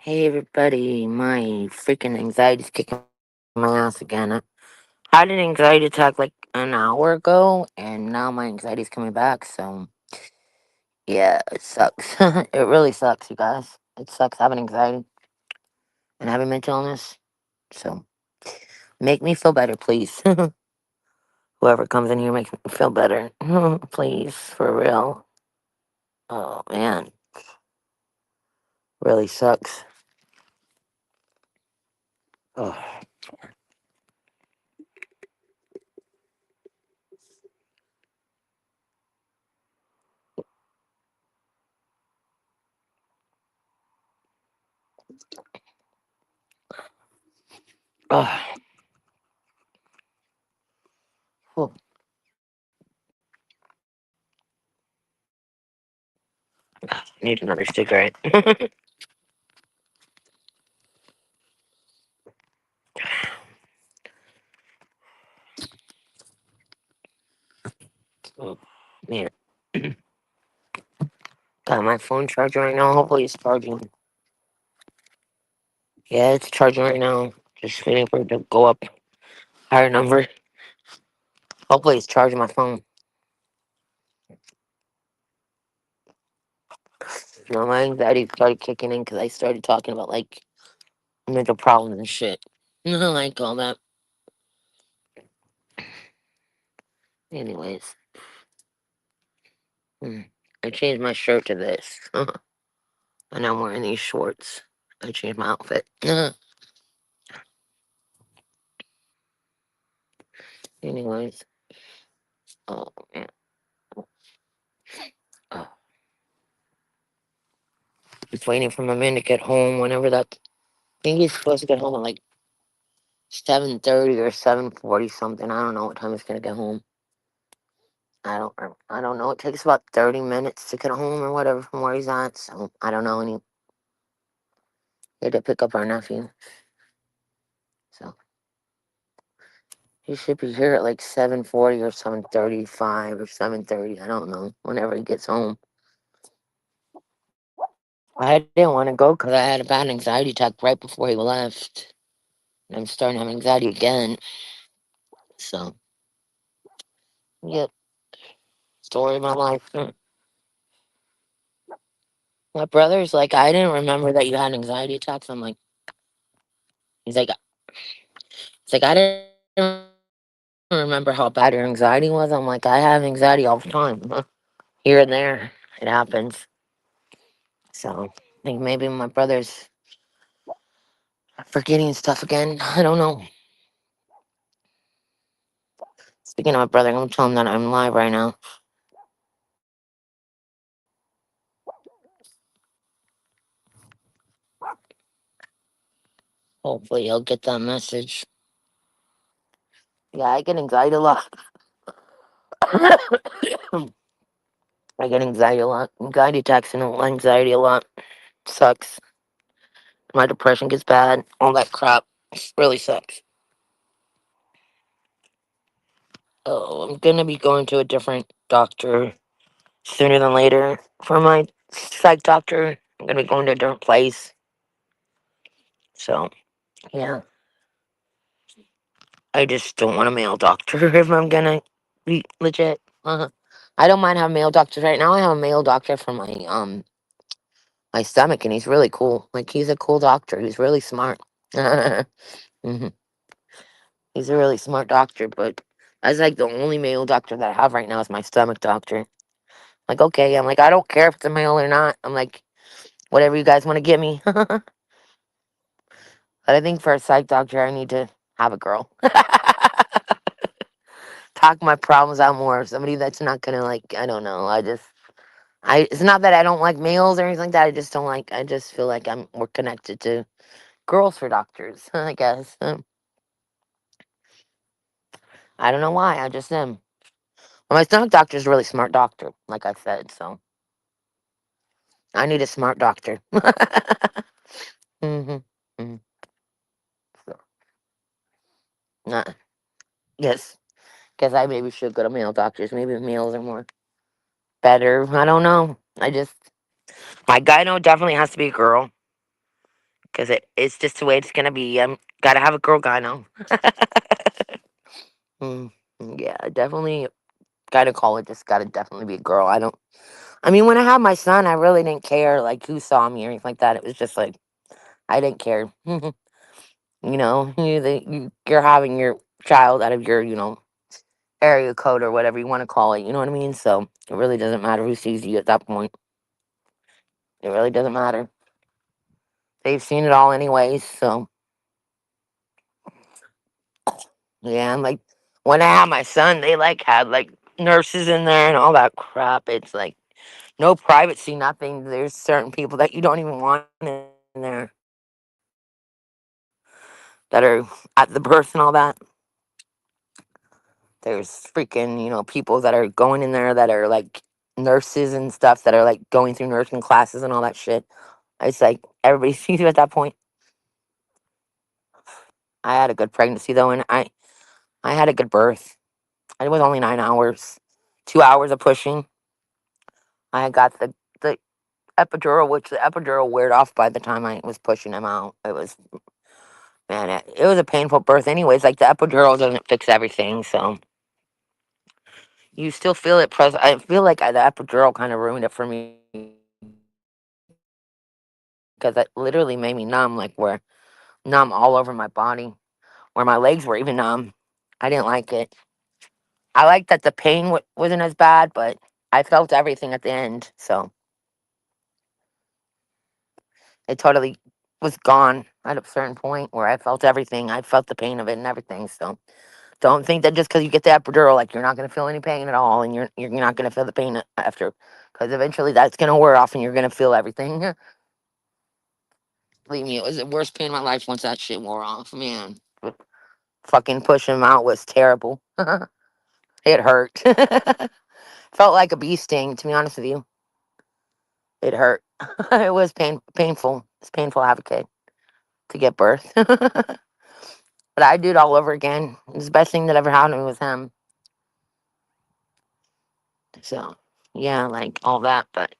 Hey everybody, my freaking anxiety's kicking my ass again. I had an anxiety attack like an hour ago, and now my anxiety's coming back, so yeah, it sucks. It really sucks, you guys. It sucks having anxiety and having mental illness. So make me feel better, please. Whoever comes in here makes me feel better. Please, for real. Oh man, really sucks. Oh, oh. Oh, need another cigarette. Oh, man. Got my phone charging right now. Hopefully it's charging. Yeah, it's charging right now. Just waiting for it to go up higher number. Hopefully it's charging my phone. My anxiety started kicking in because I started talking about like mental problems and shit. Like all that. Anyways, hmm, I changed my shirt to this. And I'm wearing these shorts. I changed my outfit. Anyways, oh man. Oh, just waiting for my man to get home whenever that. I think he's supposed to get home at like 7:30 or 7:40 something. I don't know what time he's gonna get home. I don't know. It takes about 30 minutes to get home or whatever from where he's at. So I don't know. And he had to pick up our nephew. So he should be here at like 7:40 or 7:35 or 7:30. I don't know. Whenever he gets home. I didn't want to go because I had a bad anxiety attack right before he left. And I'm starting to have anxiety again. So yeah, story of my life. My brother's like, I didn't remember that you had anxiety attacks. I'm like, he's like, I didn't remember how bad your anxiety was. I'm like, I have anxiety all the time. Here and there, it happens. So I think maybe my brother's forgetting stuff again. I don't know. Speaking of my brother, I'm gonna tell him that I'm live right now. Hopefully he'll get that message. Yeah, I get anxiety a lot. I get anxiety a lot. Anxiety attacks and anxiety a lot. Sucks. My depression gets bad. All that crap really sucks. Oh, I'm gonna be going to a different doctor sooner than later for my psych doctor. I'm gonna be going to a different place. So yeah, I just don't want a male doctor if I'm gonna be legit. I don't mind having male doctors right now. I have a male doctor for my stomach, and he's really cool. Like he's a cool doctor. He's really smart. Mhm. He's a really smart doctor, but that's like the only male doctor that I have right now is my stomach doctor. Like okay, I'm like I don't care if it's a male or not. I'm like whatever you guys want to give me. But I think for a psych doctor, I need to have a girl. Talk my problems out more. Somebody that's not gonna like. I don't know. It's not that I don't like males or anything like that. I just don't like. I just feel like I'm more connected to girls for doctors. I guess. I don't know why. I just am. Well, my stomach doctor is a really smart doctor, like I said. So I need a smart doctor. hmm hmm So, yes, because I maybe should go to male doctors. Maybe males are more better. I don't know. My gyno definitely has to be a girl because it's just the way it's gonna be. Gotta have a girl guy now. Mm, yeah, definitely gynecologist gotta definitely be a girl. I don't. I mean, when I had my son, I really didn't care like who saw me or anything like that. It was just like I didn't care. You're having your child out of your area code or whatever you want to call it. You know what I mean? So it really doesn't matter who sees you at that point. It really doesn't matter. They've seen it all anyways. So yeah, and like when I had my son, they like had like nurses in there and all that crap. It's like no privacy, nothing. There's certain people that you don't even want in there that are at the birth and all that. There's freaking, people that are going in there that are like nurses and stuff that are like going through nursing classes and all that shit. It's like everybody sees you at that point. I had a good pregnancy though, and I had a good birth. It was only 9 hours, 2 hours of pushing. I got the epidural, which the epidural weared off by the time I was pushing him out. It was man, it was a painful birth. Anyways, like the epidural doesn't fix everything, so you still feel it. I feel like the epidural kind of ruined it for me because it literally made me numb, like where numb all over my body, where my legs were even numb. I didn't like it. I liked that the pain wasn't as bad, but I felt everything at the end, so it totally was gone at a certain point where I felt everything. I felt the pain of it and everything. So don't think that just because you get the epidural, like you're not going to feel any pain at all, and you're not going to feel the pain after, because eventually that's going to wear off and you're going to feel everything. Believe me, it was the worst pain of my life once that shit wore off. Man, fucking pushing him out was terrible. It hurt. Felt like a bee sting, to be honest with you. It hurt. It was painful. It's painful to have a kid to get birth. But I'd do it all over again. It's the best thing that ever happened to me was him. So, yeah, like all that, but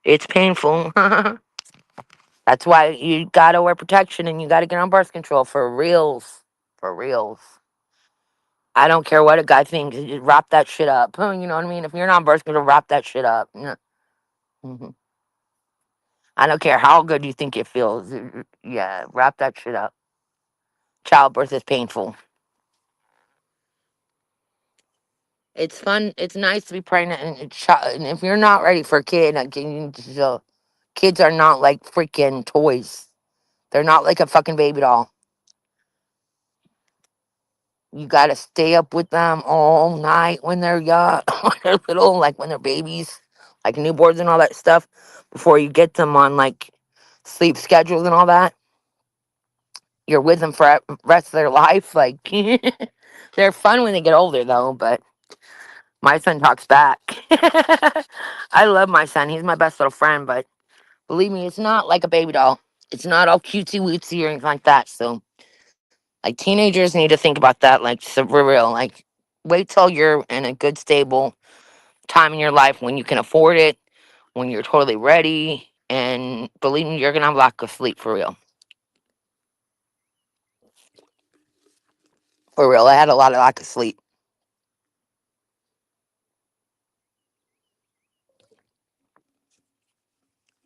it's painful. That's why you gotta wear protection and you gotta get on birth control for reals. For reals. I don't care what a guy thinks. Just wrap that shit up. You know what I mean? If you're not on birth control, wrap that shit up. Mhm. I don't care how good you think it feels. Yeah, wrap that shit up. Childbirth is painful. It's fun. It's nice to be pregnant, and if you're not ready for a kid, like, kids are not like freaking toys. They're not like a fucking baby doll. You gotta stay up with them all night when they're young, when they're little, like when they're babies, like newborns and all that stuff, before you get them on like sleep schedules and all that. You're with them for the rest of their life. Like they're fun when they get older, though. But my son talks back. I love my son. He's my best little friend. But believe me, it's not like a baby doll. It's not all cutesy wootsy or anything like that. So, like, teenagers need to think about that. Like, so for real. Like, wait till you're in a good, stable time in your life when you can afford it, when you're totally ready. And believe me, you're going to have lack of sleep for real. For real. I had a lot of lack of sleep.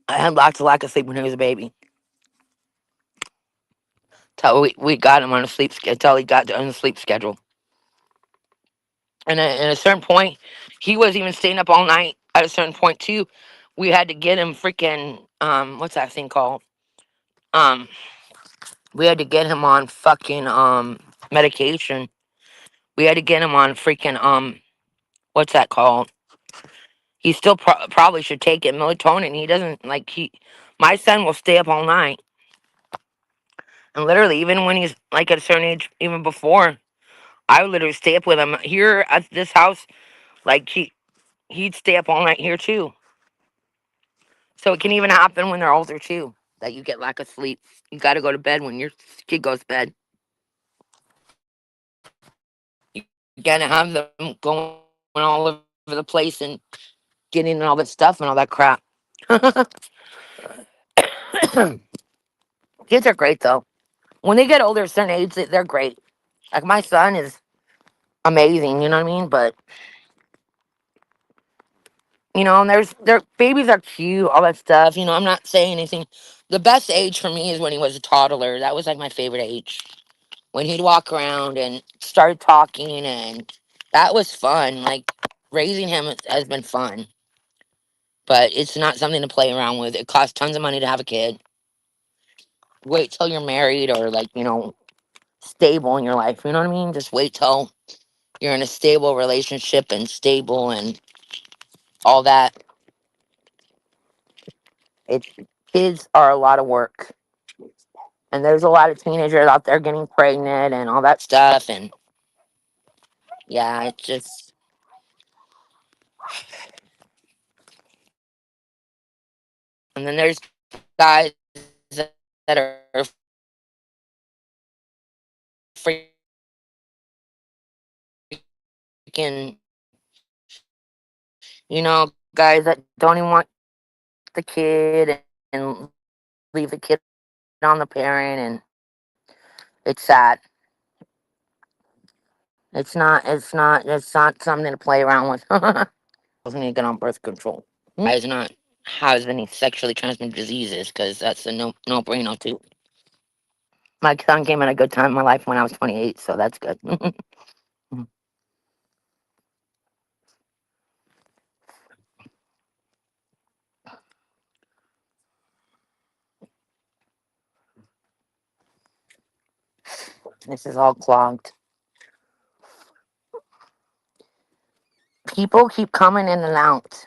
I had lots of lack of sleep when he was a baby. Till we got him on a sleep schedule. Till he got on a sleep schedule. And at a certain point, he was even staying up all night. At a certain point too, we had to get him freaking what's that thing called? Um, we had to get him on fucking medication. We had to get him on freaking what's that called? He still probably should take it, melatonin. He doesn't like he. My son will stay up all night, and literally, even when he's like at a certain age, even before, I would literally stay up with him here at this house. Like he'd stay up all night here too. So it can even happen when they're older too, that you get lack of sleep. You got to go to bed when your kid goes to bed. You got to have them going all over the place and getting all that stuff and all that crap. Kids are great though. When they get older, a certain age, they're great. Like my son is amazing. You know what I mean? But and their babies are cute, all that stuff. I'm not saying anything. The best age for me is when he was a toddler. That was like my favorite age. When he'd walk around and start talking, and that was fun. Like raising him has been fun, but it's not something to play around with. It costs tons of money to have a kid. Wait till you're married or like stable in your life. You know what I mean? Just wait till you're in a stable relationship and stable and all that. It's Kids are a lot of work, and there's a lot of teenagers out there getting pregnant and all that stuff. And yeah, it's just and then there's guys that are freaking, guys that don't even want the kid and leave the kid on the parent, and it's sad. It's not something to play around with. Doesn't need to get on birth control. Guys not having any sexually transmitted diseases, because that's a no brainer too. My son came at a good time in my life when I was 28, so that's good. This is all clogged. People keep coming in and out.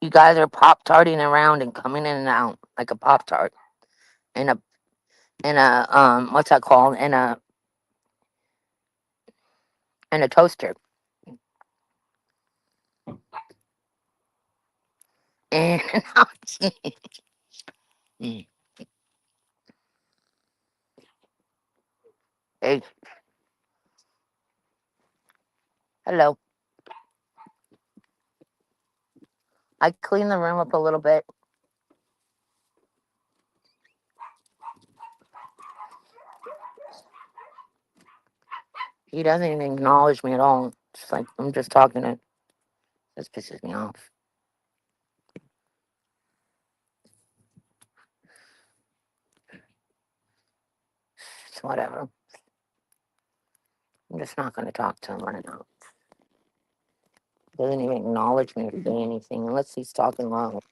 You guys are pop tarting around and coming in and out like a pop tart in a what's that called, in a toaster. In and out. Mm. Hey, hello. I cleaned the room up a little bit. He doesn't even acknowledge me at all. It's like I'm just talking to. This pisses me off. It's whatever. I'm just not going to talk to him right now. Doesn't even acknowledge me or say anything unless he's talking loud.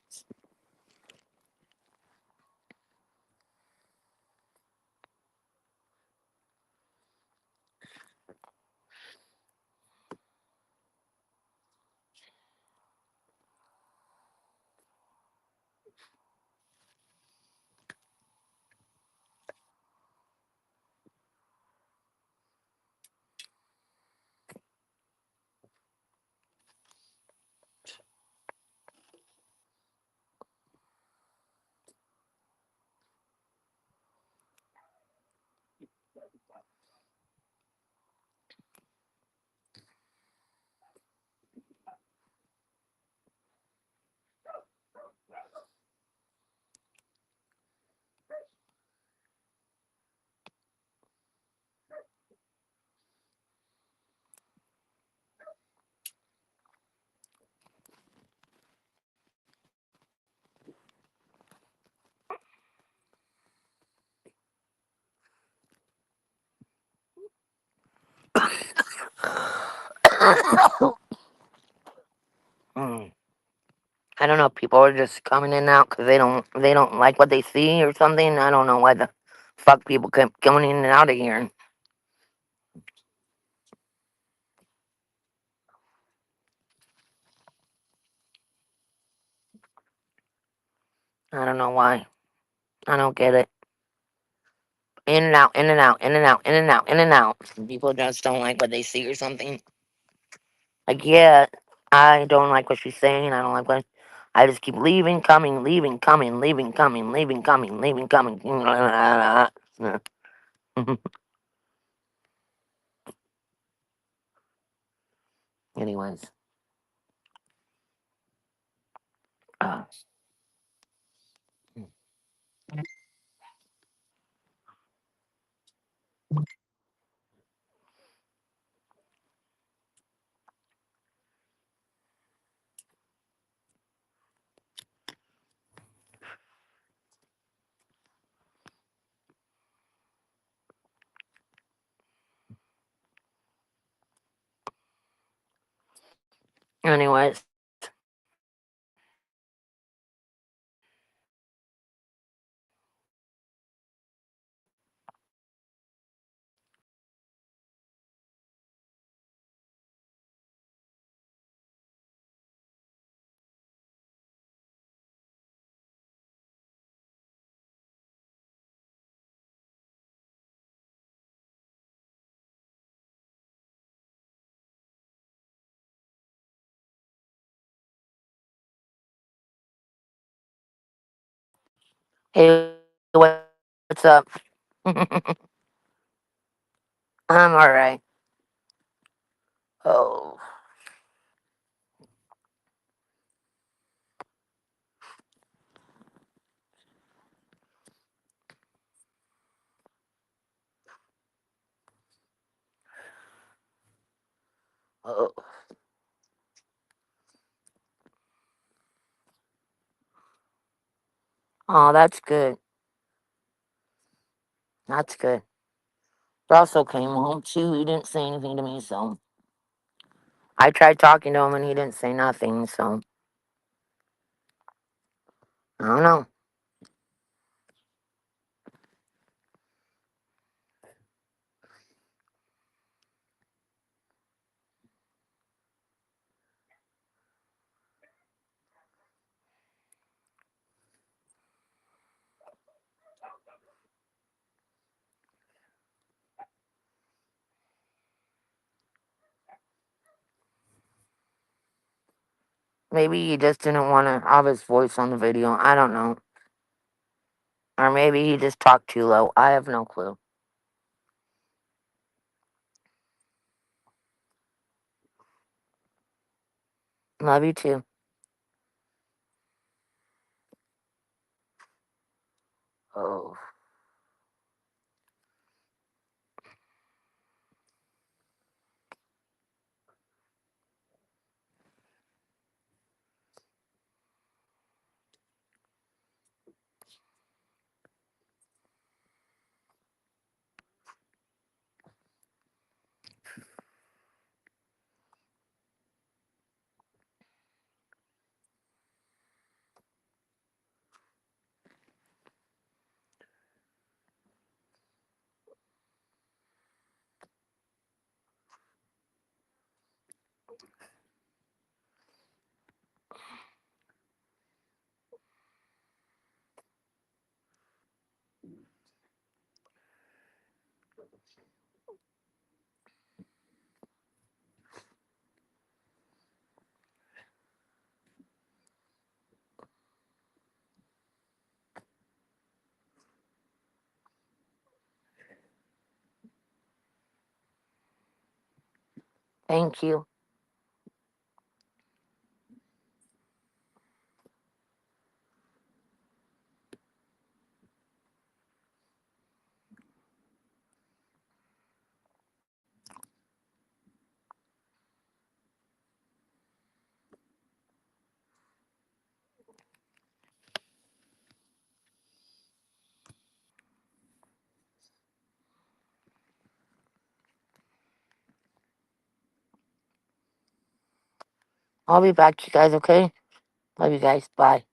Mm. I don't know. People are just coming in and out because they don't like what they see or something. I don't know why the fuck people keep going in and out of here. I don't know why. I don't get it. In and out, in and out, in and out, in and out, in and out. People just don't like what they see or something. Like, yeah, I don't like what she's saying. I don't like what. I just keep leaving, coming, leaving, coming, leaving, coming, leaving, coming, leaving, coming. Anyways, Anyways. Hey, what's up? I'm alright. Oh. Oh. Oh, that's good. That's good. Russell came home too. He didn't say anything to me, so I tried talking to him and he didn't say nothing, so I don't know. Maybe he just didn't want to have his voice on the video. I don't know. Or maybe he just talked too low. I have no clue. Love you too. Oh, thank you. I'll be back, you guys, okay? Love you guys. Bye.